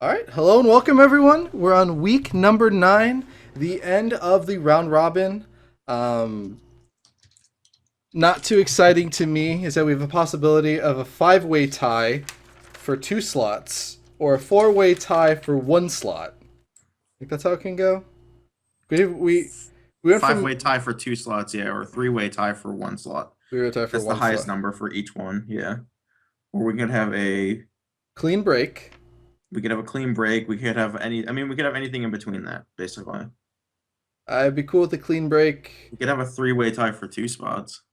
All right, hello and welcome everyone. We're on week number 9, the end of the round robin. Um, Not too exciting to me is that we have a possibility of a 5-way tie for 2 slots or a 4-way tie for 1 slot. I think that's how it can go. We went Five-way from tie for 2 slots, yeah, or three-way tie for 1 slot. we were tie for That's the 1 highest slot. number for each one, yeah. Or we could have a Clean break. clean break. We could have we could have anything in between that, basically. I'd be cool with a clean break. We could have a three-way tie for 2 spots.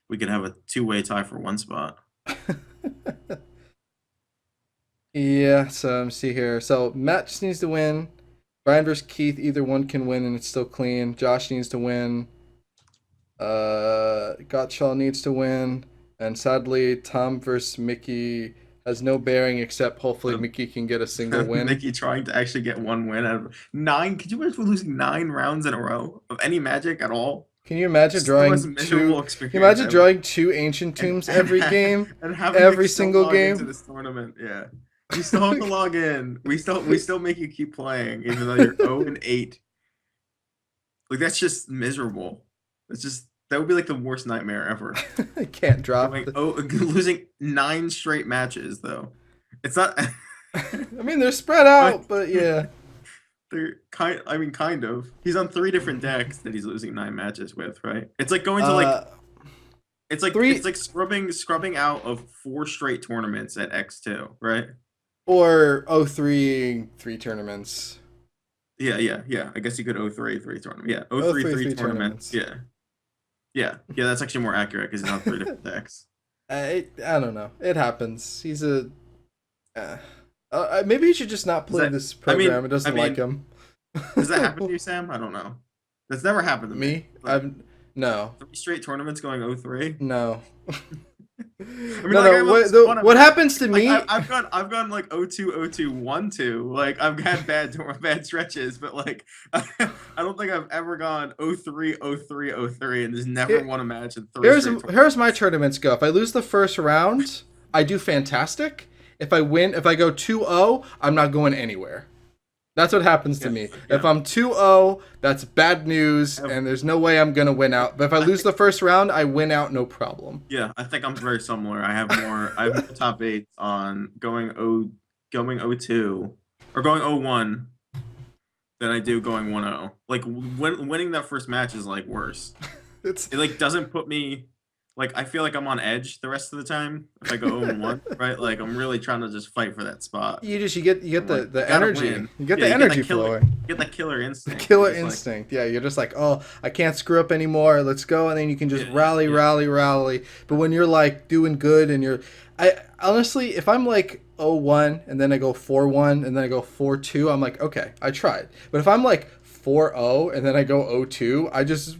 We could have a two-way tie for 1 spot. Yeah, so see here. So Matt just needs to win. Brian versus Keith, either one can win and it's still clean. Josh needs to win. Gottschall needs to win. And sadly, Tom versus Mickey has no bearing except hopefully Mickey can get a single win. Mickey trying to actually get one win out of 9. Could you imagine losing 9 rounds in a row of any Magic at all? Can you imagine Just the most drawing two? miserable Can you experience imagine ever. drawing two ancient tombs every game, And having to every still single log into game? this tournament. Yeah. You still have to log in. We still make you keep playing, even though you're 0-8. Like that's just miserable. That would be like the worst nightmare ever. I can't drop. Losing 9 straight matches though. It's not I mean, they're spread out, but yeah. they're kind of. He's on 3 different decks that he's losing 9 matches with, right? It's like going to Uh, three it's like scrubbing out of 4 straight tournaments at X2, right? or 03 tournaments. Yeah. I guess you could 0-3 tournament. Yeah, Oh 0-3 three three three tournaments. tournaments. Yeah. That's actually more accurate because he's on 3 different decks. I don't know. It happens. He's a. Maybe he should just not Does play that? this I program. mean, It I doesn't like mean, him. does that happen to you, Sam? I don't know. That's never happened to me. Me? Like No, 3 straight tournaments going 0-3. no. I mean, No, like no. I've always won What them. happens to Like me? I've gone like 0-2, 0-2, 1-2. Like I've had bad stretches, but like I don't think I've ever gone 0-3, 0-3, 0-3, and just never Here, won a match in 3 straight here's my tournaments. tournaments go. If I lose the first round, I do fantastic. If I win, if I go 2-0, I'm not going anywhere. That's what happens to Yeah, me. If yeah. I'm 2-0, that's bad news, I've- and there's no way I'm gonna win out. But if I I lose think the first round, I win out, no problem. Yeah, I think I'm very similar. I have more top eights on going 0-2 or going 0-1 than I do going 1-0. Like winning that first match is like worse. It's It like doesn't put me like I feel like I'm on edge the rest of the time if I go 0-1, right? Like I'm really trying to just fight for that spot. you get I'm like, the gotta energy. win. You get Yeah, the you get energy that killer, flowing. get that killer The instinct. killer It's like, instinct. Yeah, you're just like, oh, I can't screw up anymore. Let's go, and then you can just rally, yeah. rally, rally. But when you're like doing good, and I honestly, if I'm like 0-1 and then I go 4-1 and then I go 4-2, I'm like, okay, I tried. But if I'm like 4-0 and then I go 0-2, I just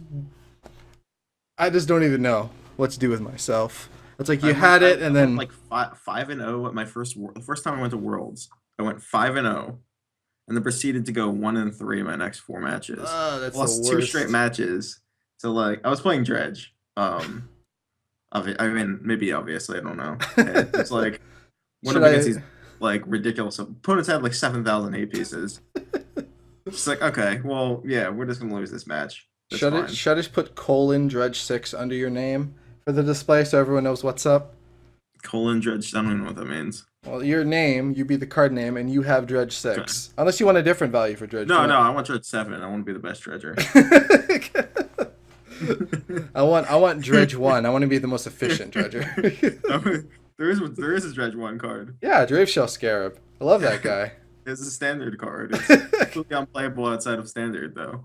don't even know what to do with myself. It's like you had I it, and went then like 5-0 at the first time I went to Worlds. I went 5-0, and then proceeded to go 1-3 in my next 4 matches. that's the Lost 2 straight worst. matches. So like I was playing Dredge. I mean maybe obviously I don't know. It's like went Should up against I? these like ridiculous opponents had like 7,000 A pieces. It's like okay, well yeah, we're just gonna lose this match. That's fine. Should I just put colon dredge 6 under your name for the display so everyone knows what's up? Colon Dredge. I don't even know what that means. Well, your name, you be the card name, and you have dredge Okay. 6. Unless you want a different value for dredge. No, I want Dredge 7. I want to be the best dredger. I want dredge 1. I want to be the most efficient dredger. There is a Dredge 1 card. Yeah, Drave Shell Scarab. I love that guy. It's a standard card. It's completely unplayable outside of standard, though.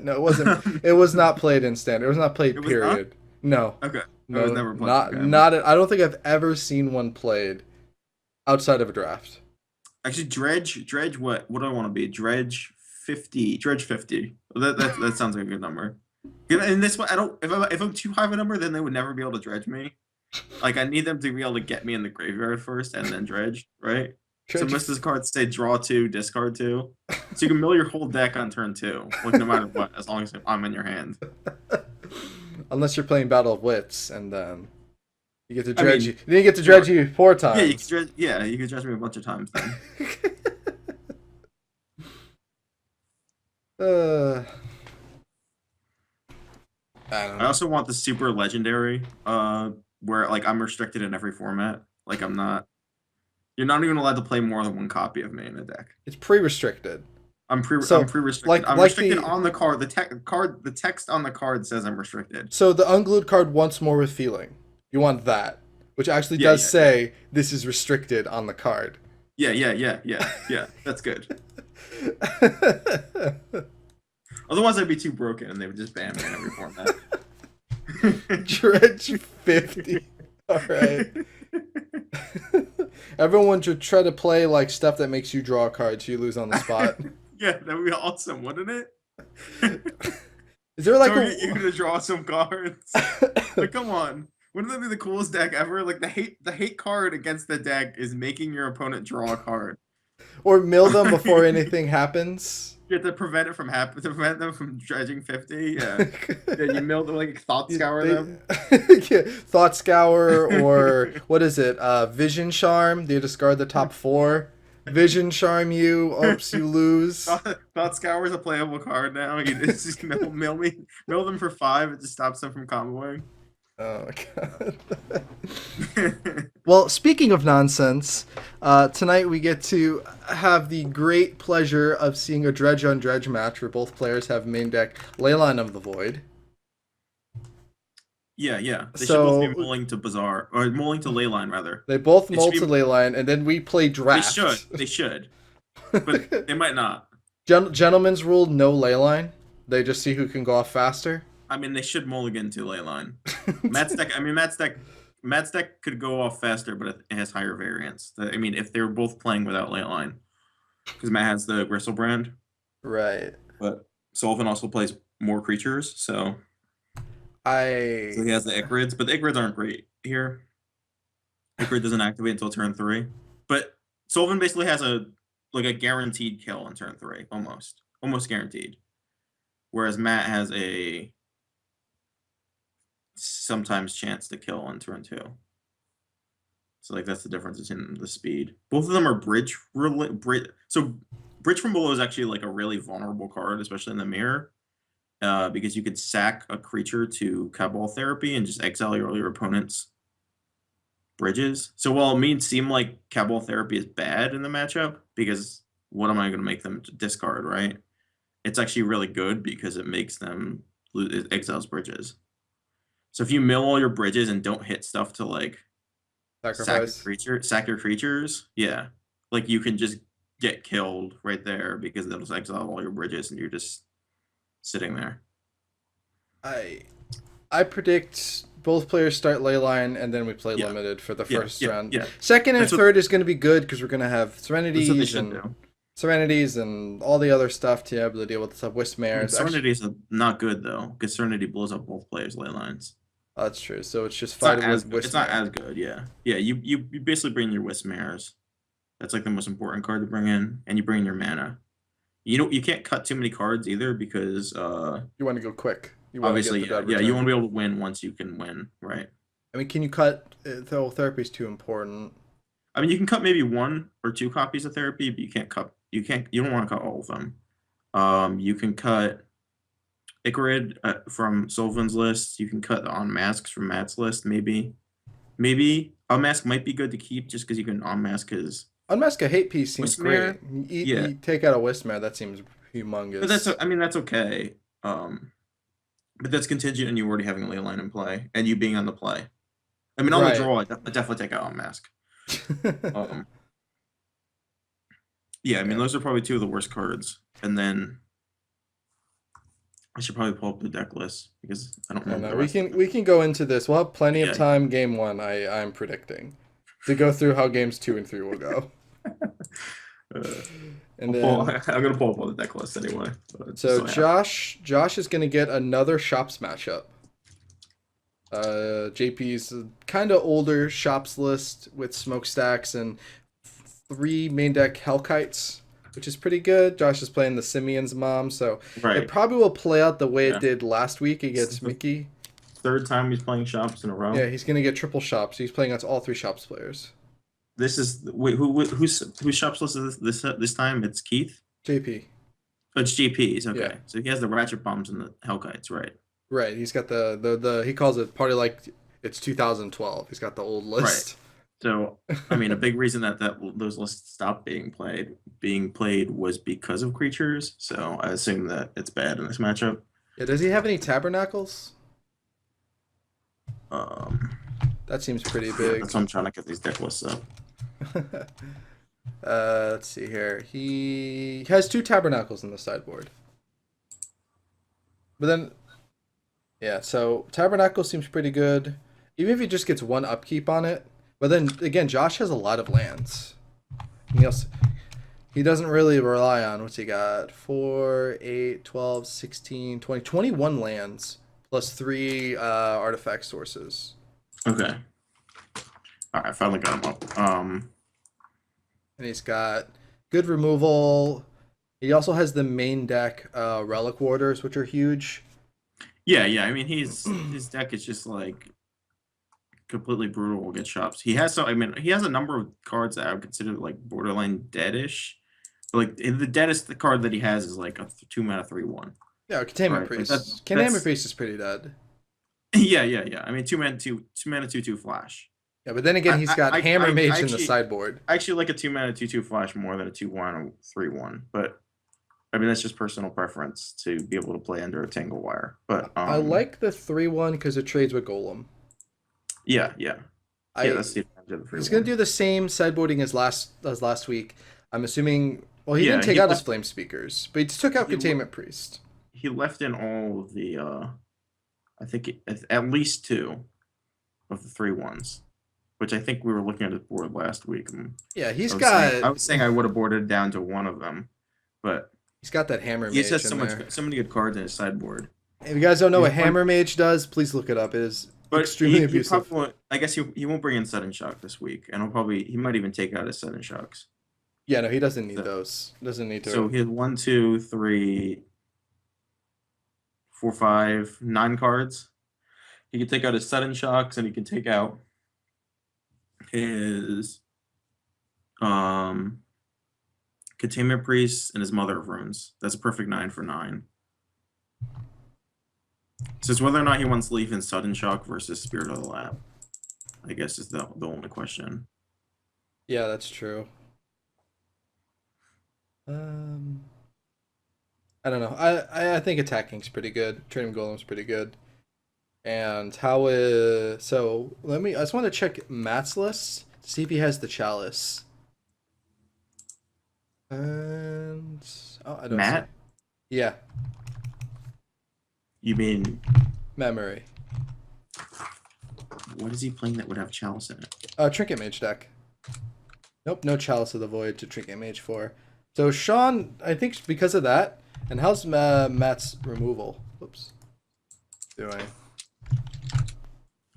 No, it wasn't. It was not played in standard. It was not played. It was not? Period. No, Okay. I no, was never played. not Okay. not. I don't think I've ever seen one played outside of a draft. Actually, Dredge. What do I want to be? Dredge 50. Dredge 50. That sounds like a good number. In this one, I don't. If I'm too high of a number, then they would never be able to dredge me. Like I need them to be able to get me in the graveyard first and then dredge, right? So Dredge, most of these cards say draw 2, discard 2. So you can mill your whole deck on turn 2, like no matter what, as long as I'm in your hand. unless you're playing Battle of Wits, and then you get to I dredge mean, you. Then you get to dredge sure. you 4 Yeah, times. you can dredge me a bunch of times then. Uh, I don't I know. also want the super legendary, where like I'm restricted in every format. Like I'm not. You're not even allowed to play more than one copy of me in a deck. It's pre-restricted. I'm So pre-restricted. I'm like restricted the on the card. The text on the card says I'm restricted. so the unglued card once more with feeling. You want that, which actually Yeah, does yeah, yeah. say this is restricted on the card. Yeah. That's good. Otherwise, I'd be too broken, and they would just ban me in every format. Dredge 50. All right. Everyone should try to play like stuff that makes you draw a card so you lose on the spot. Yeah, that'd be awesome, wouldn't it? Is there like Target you a to draw some cards. Like, come on. Wouldn't that be the coolest deck ever? Like the hate card against the deck is making your opponent draw a card. or mill them before anything happens? You have to prevent it from happening, to prevent them from dredging 50. Yeah. Yeah, you mill them, like thought scour them. Yeah, Thought Scour or what is it? Vision Charm. Do you discard the top four? Vision Charm you. Oops, you lose. Thought scour is a playable card now. You just mill them for 5. It just stops them from comboing. Oh my god. Well, speaking of nonsense, tonight we get to have the great pleasure of seeing a dredge on dredge match where both players have main deck Leyline of the Void. Yeah. They should So both be mulling to Bazaar, or mulling to Leyline, rather. they both It mull should to be, Leyline, and then we play draft. they should. But they might not. Gentlemen's rule: no Leyline. They just see who can go off faster. I mean, they should mulligan to Leyline. Matt's deck could go off faster, but it has higher variance. I mean, if they're both playing without Leyline, because Matt has the Gristlebrand, Right. but Sullivan also plays more creatures, so he has the Ichrids, but the Ichrids aren't great here. Ichrid doesn't activate until turn 3, but Sullivan basically has a guaranteed kill on turn 3, almost guaranteed, whereas Matt has a sometimes chance to kill on turn 2. So like that's the difference in the speed. Both of them are bridge. So bridge from below is actually like a really vulnerable card, especially in the mirror, because you could sack a creature to Cabal Therapy and just exile your opponent's bridges. So while it may seem like Cabal Therapy is bad in the matchup, because what am I going to make them discard, right? It's actually really good because it makes them it exiles bridges. So if you mill all your bridges and don't hit stuff to like sack your creatures, yeah, like you can just get killed right there because they'll just exile all your bridges and you're just sitting there. I predict both players start Leyline and then we play limited for the first round. Yeah. Second and third is going to be good because we're going to have Serenities and all the other stuff to be able to deal with the Wismares. Serenities are not good though because Serenity blows up both players' Leylines. Oh, that's true. So it's just fighting with Wismare. It's not as good, yeah. Yeah, you basically bring your Wismares. That's like the most important card to bring in, and you bring in your mana. You can't cut too many cards either because you want to go quick. You obviously, you want to be able to win once you can win, right? I mean, can you cut? Therapy is too important. I mean, you can cut maybe 1 or 2 copies of therapy, but you can't cut. You don't want to cut all of them. You can cut Ichrid from Sullivan's list. You can cut the Unmasks from Matt's list. Maybe Unmask might be good to keep just because you can Unmask his. Unmask a hate piece seems Wismare. Great. You take out a Wismare, that seems humongous. But that's okay. But that's contingent on you already having a Leyline in play and you being on the play. I mean, on the draw, I definitely take out Unmask. Yeah, I mean, those are probably 2 of the worst cards. And then I should probably pull up the deck list because I don't remember. We can go into this. We'll have plenty of time. Game 1, I'm predicting, to go through how games 2 and 3 will go. And then I'm gonna pull up all the deck lists anyway. So Josh is gonna get another shops matchup. JP's kind of older shops list with smokestacks and 3 main deck Hellkites, which is pretty good. Josh is playing the Simeon's mom, so it probably will play out the way it did last week against Mickey. 3rd time he's playing shops in a row. Yeah, he's gonna get triple shops. He's playing against all 3 shops players. This is whose shops list is this time? It's Keith. JP. Oh, it's GPs. Okay, Yeah. so he has the ratchet bombs and the Hellkites, right? Right. He's got the he calls it party like it's 2012. He's got the old Right. list. So, I mean, a big reason that those lists stopped being played was because of creatures. So I assume that it's bad in this matchup. Yeah, does he have any tabernacles? Um, That seems pretty yeah, big. that's why I'm trying to get these deck lists up. Let's see here. He has two tabernacles in the sideboard. But then, yeah, so tabernacle seems pretty good. Even if he just gets one upkeep on it. But then again, Josh has a lot of lands. He also, he doesn't really rely on what's he got? 4, 8, 12, 16, 20, 21 lands plus 3 artifact sources. Okay. All right, I finally got him up. And he's got good removal. He also has the main deck relic warders, which are huge. Yeah. I mean, his deck is just like completely brutal against shops. He has I mean, he has a number of cards that I would consider like borderline deadish. But like the deadest card that he has is like a 2 mana 3/1. Yeah, Containment Right. Like Priest. Containment Priest is pretty dead. Yeah. I mean, 2 mana 2/2 flash. Yeah, but then again, he's got Hammer Mage in the actually, sideboard. I actually like a 2 mana 2/2 flash more than a 2/1 or 3/1. But I mean, that's just personal preference to be able to play under a Tangle Wire. But I like the 3/1 because it trades with Golem. yeah. That's the advantage of the He's 3/1. gonna do the same sideboarding as last week. I'm assuming. Well, he didn't take he out his left- Flame Speakers, but he took out he Containment Priest. He left in all of the I think at least 2 of the 3/1s, which I think we were looking at his board last week. Yeah, I was saying I would have boarded it down to one of them, but he's got that Hammer he Mage just has in there. so many good cards in his sideboard. If you guys don't know what He's Hammer Mage does, please look it up. It is But extremely he abusive. probably I guess he won't bring in Sudden Shock this week, and he might even take out his Sudden Shocks. Yeah, no, he doesn't need So- those. Doesn't need to. So he has 1, 2, 3, 4, 5, 9 cards. He can take out his Sudden Shocks, and he can take out his Containment Priest and his Mother of Runes. That's a perfect 9 for 9. So it's whether or not he wants to leave in Sudden Shock versus Spirit of the Lab, I guess, is the only question. Yeah, that's true. I don't know. I think attacking's pretty good. Training Golem's pretty good. And how is so? I just want to check Matt's list to see if he has the Chalice. And I don't. Matt? See. Yeah, You mean, Matt Murray. what is he playing that would have Chalice in it? Trinket Mage deck. Nope, no Chalice of the Void to Trinket Mage for. So Sean, I think because of that, and how's Matt's removal? Whoops. Doing.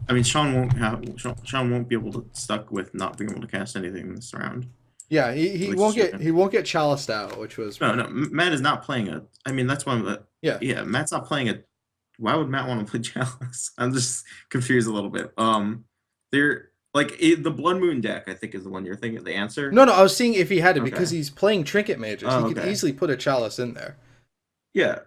I mean, Sean won't be able to stuck with not being able to cast anything this round. Yeah, he Like won't shit. get Chaliced out, which was No, Matt is not playing a. I mean, that's one. yeah. Matt's not playing a. Why would Matt want to play Chalice? I'm just confused a little bit. They're like the Blood Moon deck. I think is the one you're thinking. The answer. No, I was seeing if he had it because Okay. he's playing Trinket Mages. Oh, He could okay. easily put a Chalice in there. Yeah.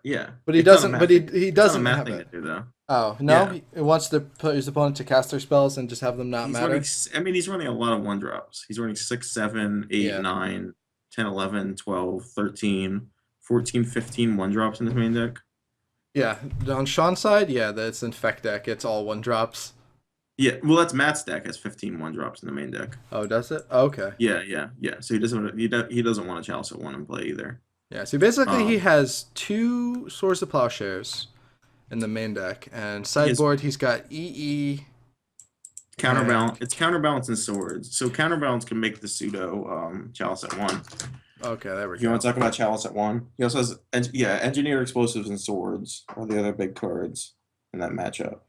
But he It's not a doesn't. Matt But thing. he It's not a doesn't Matt have thing it. to do though. Oh no, Yeah. he wants to put his opponent to cast their spells and just have them not He's matter. he's running a lot of 1-drops. He's running 6, 7, 8, Yeah. 9, 10, 11, 12, 13, 14, 15 1-drops in his main deck. Yeah, on Sean's side, yeah, that's Infect deck. It's all 1-drops. Yeah, well, that's Matt's deck has 15 1-drops in the main deck. Oh, does it? Oh, okay. Yeah. So he doesn't want a Chalice at 1 and play either. Yeah, so basically he has 2 Swords of Plowshares in the main deck, and sideboard he's got EE. Counterbalance. It's counterbalancing swords. So counterbalance can make the pseudo Chalice at 1. Okay, there we If you go. want to talk about Chalice at 1, he also has engineered explosives and swords are the other big cards in that matchup.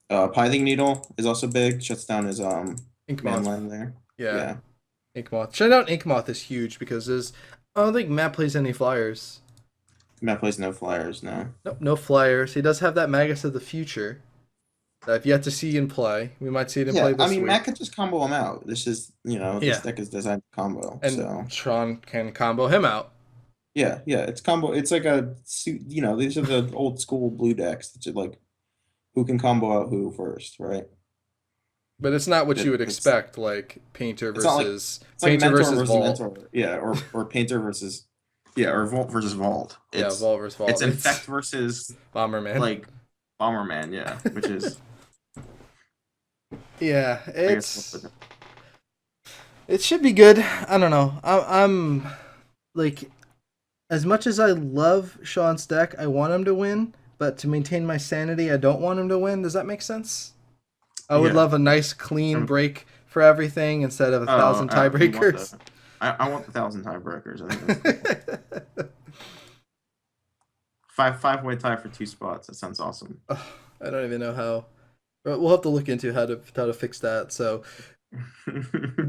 Pithing Needle is also big. Shuts down his Inkmoth. manland there. Yeah. Inkmoth. Shut out Inkmoth is huge because I don't think Matt plays any flyers. Matt plays no flyers now. Nope, no flyers. He does have that Magus of the Future that I've yet to see in play. We might see it in play this week. Matt could just combo him out. This is, this Yeah. deck is designed to combo. And So Sean can combo him out. Yeah. It's combo. It's like a suit. These are the old school blue decks that you like. Who can combo out who first, right? But it's not what you would It's expect, like it's not like it's like Painter mentor versus versus Vault. mentor. Yeah, or painter versus or Vault versus Vault. Yeah, Vault versus It's Vault. It's infect versus Bomberman. like Bomberman. Yeah, which is Yeah, I guess a little bit it should be good. I don't know. I'm like, as much as I love Sean's deck, I want him to win, but to maintain my sanity, I don't want him to win. Does that make sense? I would yeah. love a nice clean Um, break for everything instead of a thousand you want tiebreakers. the I want the 1,000 tiebreakers. I think that's cool. Five-way tie for 2 spots. That sounds awesome. Ugh, I don't even know how. But we'll have to look into how to fix that. So,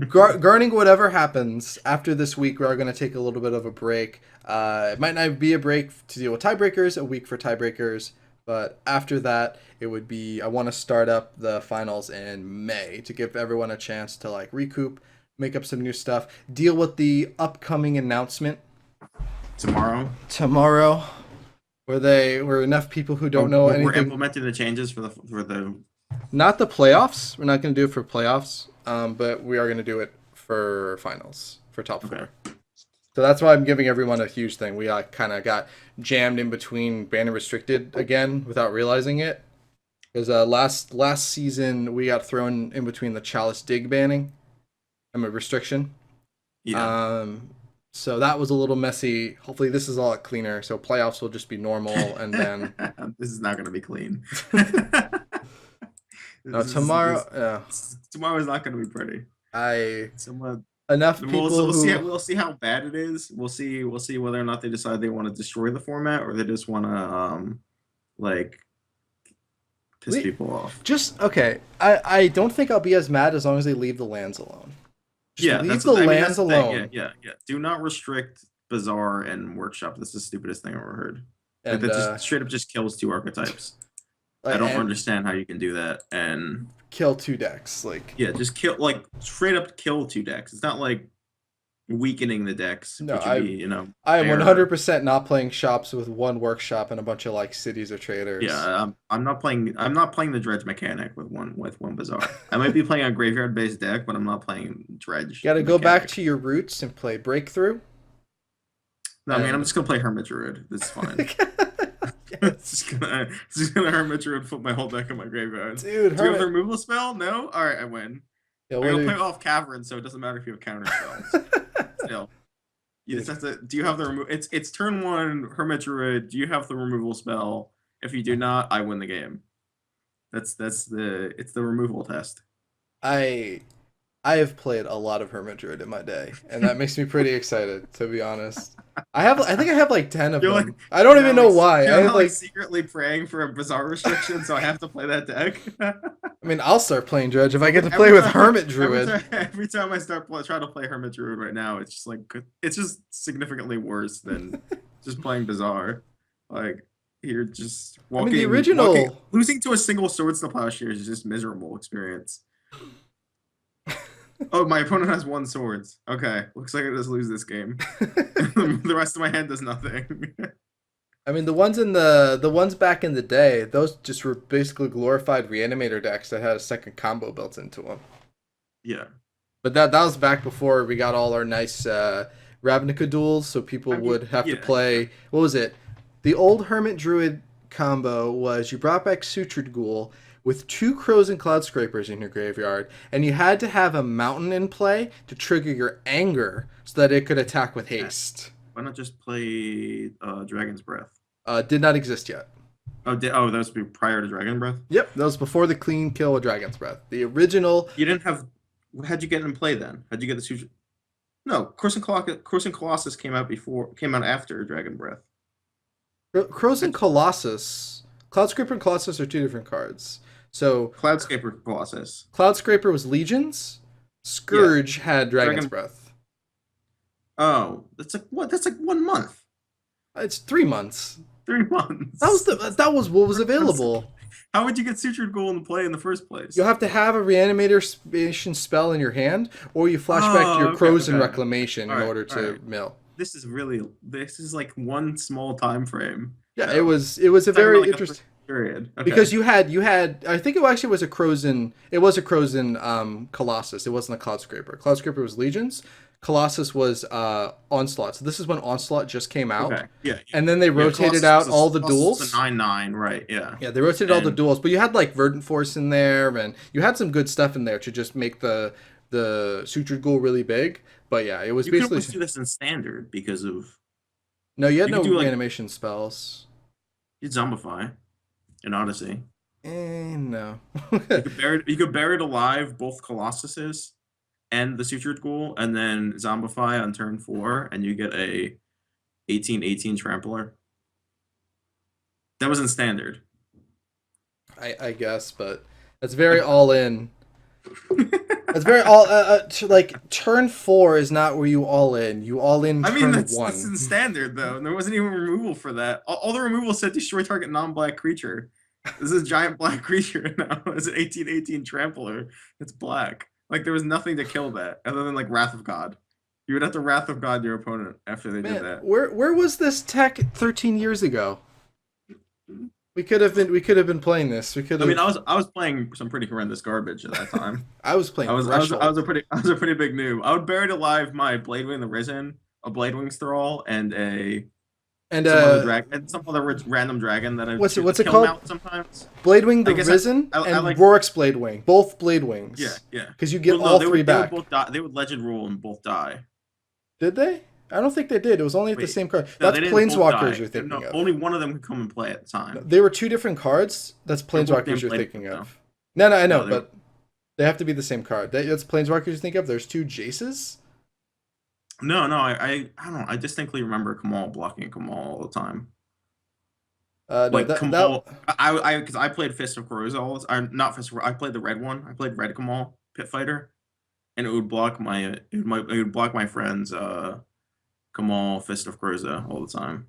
guarding whatever happens after this week, we are going to take a little bit of a break. It might not be a break to deal with tiebreakers, a week for tiebreakers, but after that, it would be. I want to start up the finals in May to give everyone a chance to like recoup, make up some new stuff, deal with the upcoming announcement Tomorrow, where enough people who don't know we're anything. implementing the changes for the. Not the playoffs. We're not going to do it for playoffs, but we are going to do it for finals, for top four. Okay. So that's why I'm giving everyone a huge thing. We kind of got jammed in between banner restricted again without realizing it. Because last season we got thrown in between the Chalice Dig banning. I'm a restriction. Yeah. So that was a little messy. Hopefully this is a lot cleaner. So playoffs will just be normal, and then This is not going to be clean. tomorrow. Tomorrow is not going to be pretty. Someone Enough people we'll see how bad it is. We'll see whether or not they decide they want to destroy the format or they just want to like piss people off. Just okay. I don't think I'll be as mad as long as they leave the lands alone. Just leave the lands alone. Yeah. Do not restrict Bazaar and Workshop. That's the stupidest thing I've ever heard. And that just straight up just kills 2 archetypes. I don't understand how you can do that and kill 2 decks. Just kill straight up kill 2 decks. It's not like weakening the decks. No, I am 100% not playing shops with 1 workshop and a bunch of cities or traders. Yeah, I'm not playing the dredge mechanic with one Bazaar. I might be playing a graveyard based deck, but I'm not playing dredge. Got to go back to your roots and play breakthrough. No, I'm just gonna play Hermit Druid. That's fine. Just gonna Hermit Druid, put my whole deck in my graveyard. Dude, do you have the removal spell? No? Alright, I win. Yeah, I'm gonna play off Cavern, so it doesn't matter if you have counter spells. Still. You just have to do you have the removal it's turn 1, Hermit Druid, do you have the removal spell? If you do not, I win the game. It's the removal test. I have played a lot of Hermit Druid in my day, and that makes me pretty excited, to be honest. I think I have 10 of them. I don't even know why. I have secretly praying for a Bazaar restriction, so I have to play that deck. I mean, I'll start playing Dredge if I get to play with Hermit Druid. Every time I try to play Hermit Druid right now, it's just significantly worse than just playing Bazaar. You're just walking. The original losing to a single Swords to Plowshares is just miserable experience. Oh, my opponent has 1 swords. Okay, looks like I just lose this game. The rest of my hand does nothing. The ones back in the day, those just were basically glorified reanimator decks that had a second combo built into them. Yeah. But that was back before we got all our nice Ravnica duels, so people would have to play. What was it? The old Hermit Druid combo was you brought back Sutured Ghoul with 2 Crows and Cloud Scrapers in your graveyard, and you had to have a mountain in play to trigger your anger so that it could attack with haste. Why not just play Dragon's Breath? Did not exist yet. That was prior to Dragon Breath? Yep, that was before the clean kill of Dragon's Breath. The original... You didn't have... How'd you get in play then? How'd you get the Suture... No, Crows and Colossus came out after Dragon Breath. Crows and Colossus... Cloud Scraper and Colossus are 2 different cards. So Cloud Scraper Colossus. Cloud Scraper was Legions. Scourge had Dragon's Breath. Oh, that's what? That's 1 month. It's 3 months. 3 months. That was what was available. How would you get Sutured Ghoul in play in the first place? You'll have to have a Reanimator spell in your hand, or you flashback your Crows and Reclamation in order to mill. this is like one small time frame. Yeah, it Though. was it was a It's not even very like a interesting period. Okay. because you had I think it actually was a Crozen. It was a Crozen Colossus. It wasn't a Cloud Scraper. Cloud Scraper was Legions. Colossus was Onslaught. So this is when Onslaught just came out, Okay. Yeah. Yeah. and then they Yeah. rotated out all the Colossus was a duels. 9/9, right? Yeah. Yeah, they rotated all the And duels, but you had like Verdant Force in there, and you had some good stuff in there to just make the Sutured Ghoul really big. But yeah, it was you could basically always do this in standard because of no, you had you could no do like reanimation spells. you'd zombify in Odyssey. No. You could bury it alive both Colossuses and the Sutured Ghoul, and then zombify on turn 4, and you get a 18/18 trampler. That was in standard. I guess, but that's very all in. That's very all like turn 4 is not where you all in. You all in I mean, turn that's in 1. standard though, and there wasn't even removal for that. All the removal said destroy target non-black creature. This is a giant black creature now. It's an 18/18 trampler. It's black. Like there was nothing to kill that other than like Wrath of God. You would have to Wrath of God your opponent after they did Man, that. where was this tech 13 years ago? We could have been playing this. We could I have mean, I was playing some pretty horrendous garbage at that time. I was playing I Threshold. was a pretty big noob. I would bury it alive my Bladewing the Risen, a Bladewing Thrall, and a And some other dragon, and some other random dragon that I choose what's to it kill called? out sometimes. Bladewing I the guess Risen I and like Rorik's Bladewing. Both Bladewings. yeah yeah Because you get well, no, all they three would they back. would both die. They would legend rule and both die. Did they? I don't think they did. It was only at the Wait, same card. no, That's they didn't both die. Planeswalkers you're thinking No, of. only one of them could come and play at the No, time. they were two different cards. That's They're both Planeswalkers you're named thinking Bladewing, of. No, I know, No, they were, but they have to be the same card. That's Planeswalkers you think of. There's two Jaces. no, I don't know. I distinctly remember Kamal blocking Kamal all the time. No, Like that Kamal, because I played Fist of Crows all. I'm not Fist of. I played the red one. I played Red Kamal Pit Fighter, and it would block it would block my friends Kamal Fist of Croza all the time.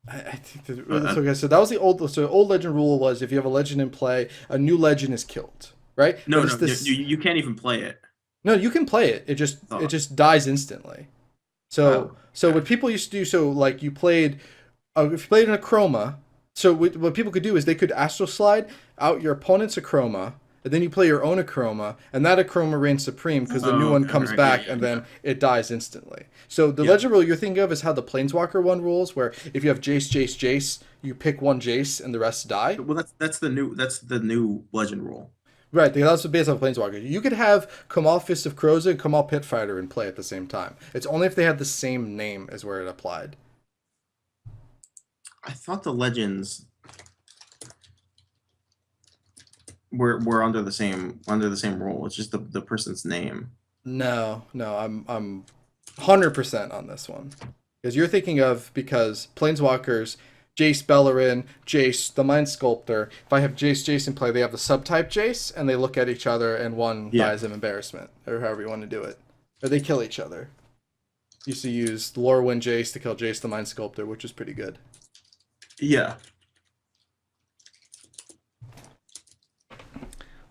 I think But that's okay. So that was the old. So the old legend rule was if you have a legend in play, a new legend is killed. Right? no, But it's this. you can't even play it. No, you can play it. It Oh, just dies instantly. So oh, so okay. what people used to do, so like you played, if you played in a chroma, so what people could do is they could astral slide out your opponent's Acroma, and then you play your own Acroma, and that Acroma reigns supreme because the new Oh, one okay, comes right, yeah, back yeah, and yeah. then it dies instantly. So the Yeah. legend rule you're thinking of is how the Planeswalker one rules, where if you have Jace, Jace, Jace, you pick one Jace and the rest die. Well, that's the new legend rule. Right, that's based on Planeswalker. You could have Kamal Fist of Croza and Kamal Pitfighter in play at the same time. It's only if they had the same name as where it applied. I thought the legends were under the same rule. It's just the person's name. No, I'm 100% on this one. Because you're thinking of because Planeswalkers, Jace Bellerin, Jace, the Mind Sculptor. If I have Jace, Jace in play, they have the subtype Jace, and they look at each other, and one Yeah. dies of embarrassment, or however you want to do it. Or they kill each other. Used to use Lorwyn Jace to kill Jace, the Mind Sculptor, which is pretty good. Yeah.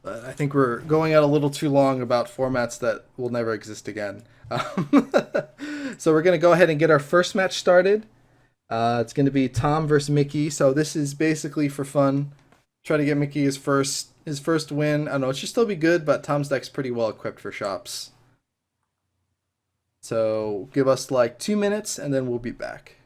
I think we're going out a little too long about formats that will never exist again. So we're going to go ahead and get our first match started. It's going to be Tom versus Mickey. So this is basically for fun. Try to get Mickey his first win. I don't know, it should still be good, but Tom's deck's pretty well equipped for shops. So give us like 2 minutes and then we'll be back.